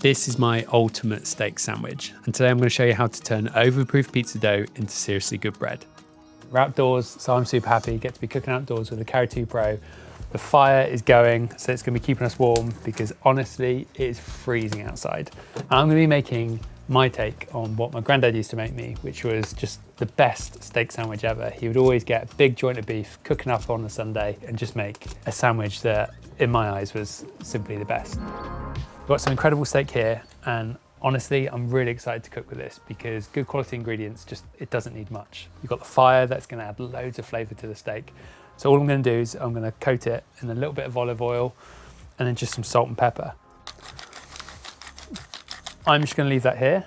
This is my ultimate steak sandwich, and today I'm going to show you how to turn overproof pizza dough into seriously good bread. We're outdoors, so I'm super happy. Get to be cooking outdoors with the Karu 2 Pro. The fire is going, so it's going to be keeping us warm because honestly, it is freezing outside. And I'm going to be making my take on what my granddad used to make me, which was just the best steak sandwich ever. He would always get a big joint of beef, cooking up on a Sunday, and just make a sandwich that, in my eyes, was simply the best. We've got some incredible steak here, and honestly, I'm really excited to cook with this because good quality ingredients, it doesn't need much. You've got the fire that's gonna add loads of flavor to the steak. So all I'm gonna do is I'm gonna coat it in a little bit of olive oil and then just some salt and pepper. I'm just gonna leave that here.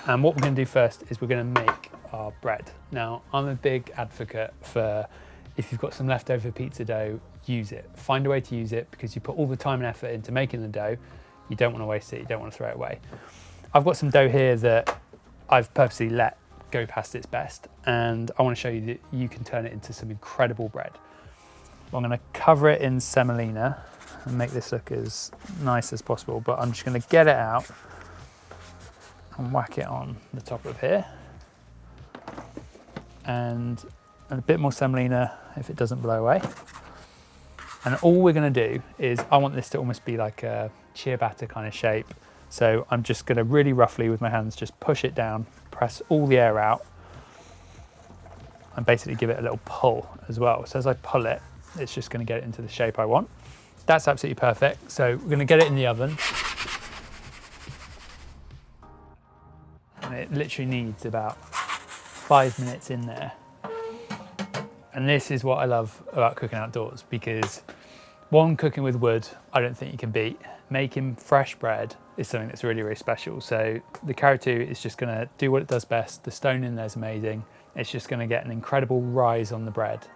And what we're gonna do first is we're gonna make our bread. Now, I'm a big advocate for if you've got some leftover pizza dough, use it. Find a way to use it because you put all the time and effort into making the dough. You don't want to waste it, you don't want to throw it away. I've got some dough here that I've purposely let go past its best, and I want to show you that you can turn it into some incredible bread. I'm going to cover it in semolina and make this look as nice as possible, but I'm just going to get it out and whack it on the top of here. And a bit more semolina if it doesn't blow away. And all we're going to do is, I want this to almost be like a ciabatta kind of shape. So I'm just going to really roughly with my hands just push it down, press all the air out, and basically give it a little pull as well. So as I pull it, it's just going to get it into the shape I want. That's absolutely perfect. So we're going to get it in the oven. And it literally needs about 5 minutes in there. And this is what I love about cooking outdoors because one, cooking with wood, I don't think you can beat. Making fresh bread is something that's really, really special. So the Karu 2 is just gonna do what it does best. The stone in there is amazing. It's just gonna get an incredible rise on the bread.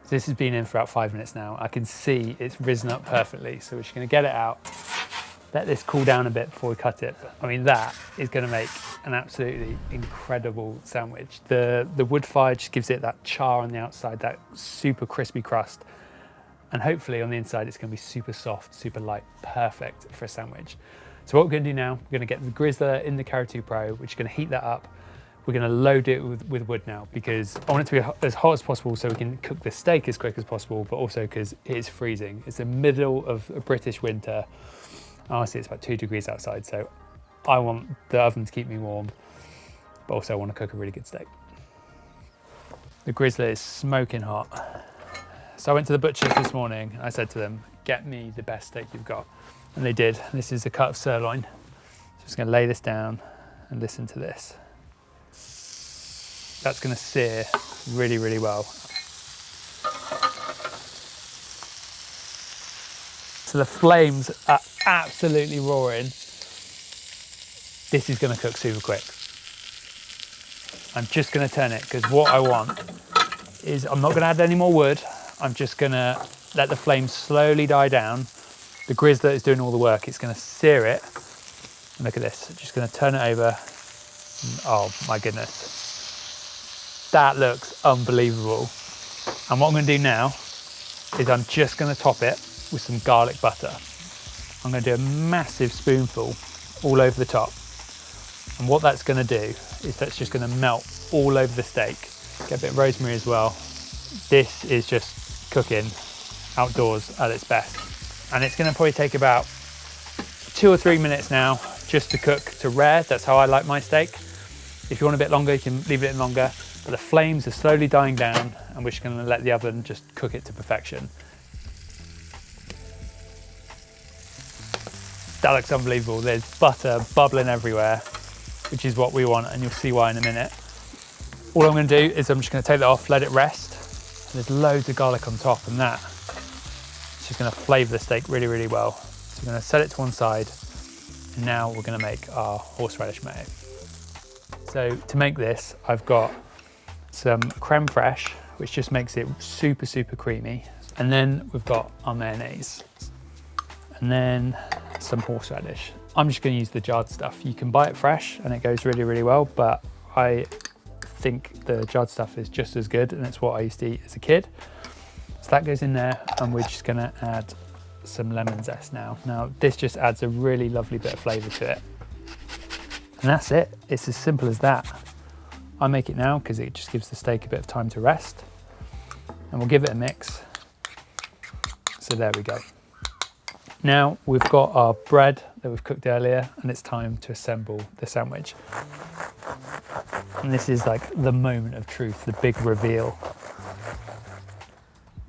So this has been in for about 5 minutes now. I can see it's risen up perfectly. So we're just gonna get it out, let this cool down a bit before we cut it. I mean, that is gonna make an absolutely incredible sandwich. The wood fire just gives it that char on the outside, that super crispy crust. And hopefully on the inside, it's gonna be super soft, super light, perfect for a sandwich. So what we're gonna do now, we're gonna get the grizzler in the Karu 2 Pro, which is gonna heat that up. We're gonna load it with wood now because I want it to be as hot as possible so we can cook the steak as quick as possible, but also because it is freezing. It's the middle of a British winter. Honestly, it's about 2 degrees outside, so I want the oven to keep me warm, but also I want to cook a really good steak. The grizzler is smoking hot. So I went to the butcher's this morning and I said to them, get me the best steak you've got. And they did. This is a cut of sirloin. Just gonna lay this down and listen to this. That's gonna sear really, really well. So the flames are absolutely roaring. This is gonna cook super quick. I'm just gonna turn it because what I want is I'm not gonna add any more wood. I'm just gonna let the flames slowly die down. The grizzler is doing all the work. It's gonna sear it. And look at this, just gonna turn it over. Oh my goodness. That looks unbelievable. And what I'm gonna do now is I'm just gonna top it with some garlic butter. I'm gonna do a massive spoonful all over the top. And what that's gonna do is that's just gonna melt all over the steak. Get a bit of rosemary as well. This is just cooking outdoors at its best. And it's gonna probably take about 2 or 3 minutes now just to cook to rare. That's how I like my steak. If you want a bit longer, you can leave it in longer. But the flames are slowly dying down and we're just gonna let the oven just cook it to perfection. That looks unbelievable. There's butter bubbling everywhere, which is what we want, and you'll see why in a minute. All I'm gonna do is I'm just gonna take that off, let it rest. There's loads of garlic on top, and it's just gonna flavor the steak really, really well. So we're gonna set it to one side, and now we're gonna make our horseradish mayo. So to make this, I've got some creme fraiche, which just makes it super, super creamy. And then we've got our mayonnaise. And then some horseradish. I'm just gonna use the jarred stuff. You can buy it fresh and it goes really, really well, but I think the jarred stuff is just as good and it's what I used to eat as a kid. So that goes in there and we're just gonna add some lemon zest now. Now this just adds a really lovely bit of flavour to it. And that's it, it's as simple as that. I make it now because it just gives the steak a bit of time to rest. And we'll give it a mix. So there we go. Now we've got our bread that we've cooked earlier, and it's time to assemble the sandwich. And this is like the moment of truth, the big reveal.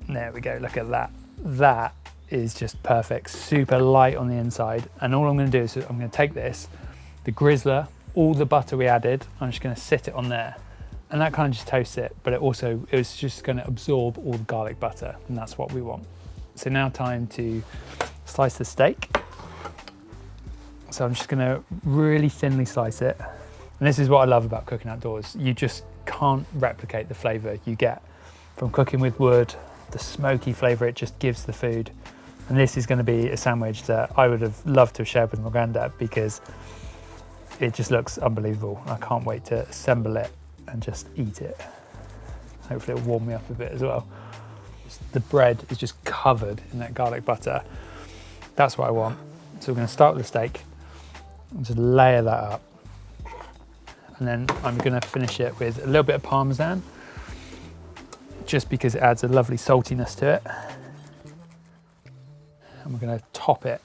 There we go, look at that. That is just perfect, super light on the inside. And all I'm gonna do is I'm gonna take this, the grizzler, all the butter we added, I'm just gonna sit it on there. And that kind of just toasts it, but it was just gonna absorb all the garlic butter, and that's what we want. So now time to slice the steak. So I'm just gonna really thinly slice it. And this is what I love about cooking outdoors. You just can't replicate the flavor you get from cooking with wood, the smoky flavor it just gives the food. And this is gonna be a sandwich that I would have loved to have shared with my granddad because it just looks unbelievable. I can't wait to assemble it and just eat it. Hopefully it'll warm me up a bit as well. The bread is just covered in that garlic butter. That's what I want. So we're gonna start with the steak and just layer that up. And then I'm gonna finish it with a little bit of Parmesan, just because it adds a lovely saltiness to it. And we're gonna top it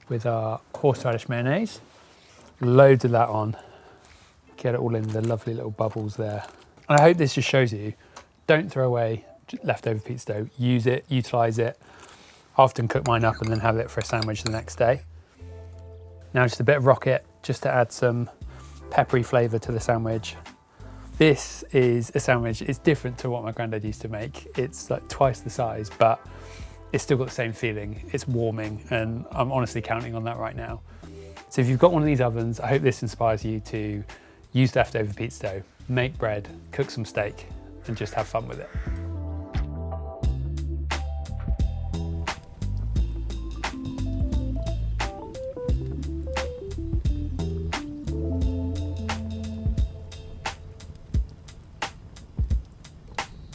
with our horseradish mayonnaise. Loads of that on. Get it all in the lovely little bubbles there. And I hope this just shows you, don't throw away leftover pizza dough. Use it, utilize it. I often cook mine up and then have it for a sandwich the next day. Now just a bit of rocket, just to add some peppery flavor to the sandwich. This is a sandwich, it's different to what my granddad used to make. It's like twice the size, but it's still got the same feeling. It's warming, and I'm honestly counting on that right now. So if you've got one of these ovens, I hope this inspires you to use leftover pizza dough, make bread, cook some steak, and just have fun with it.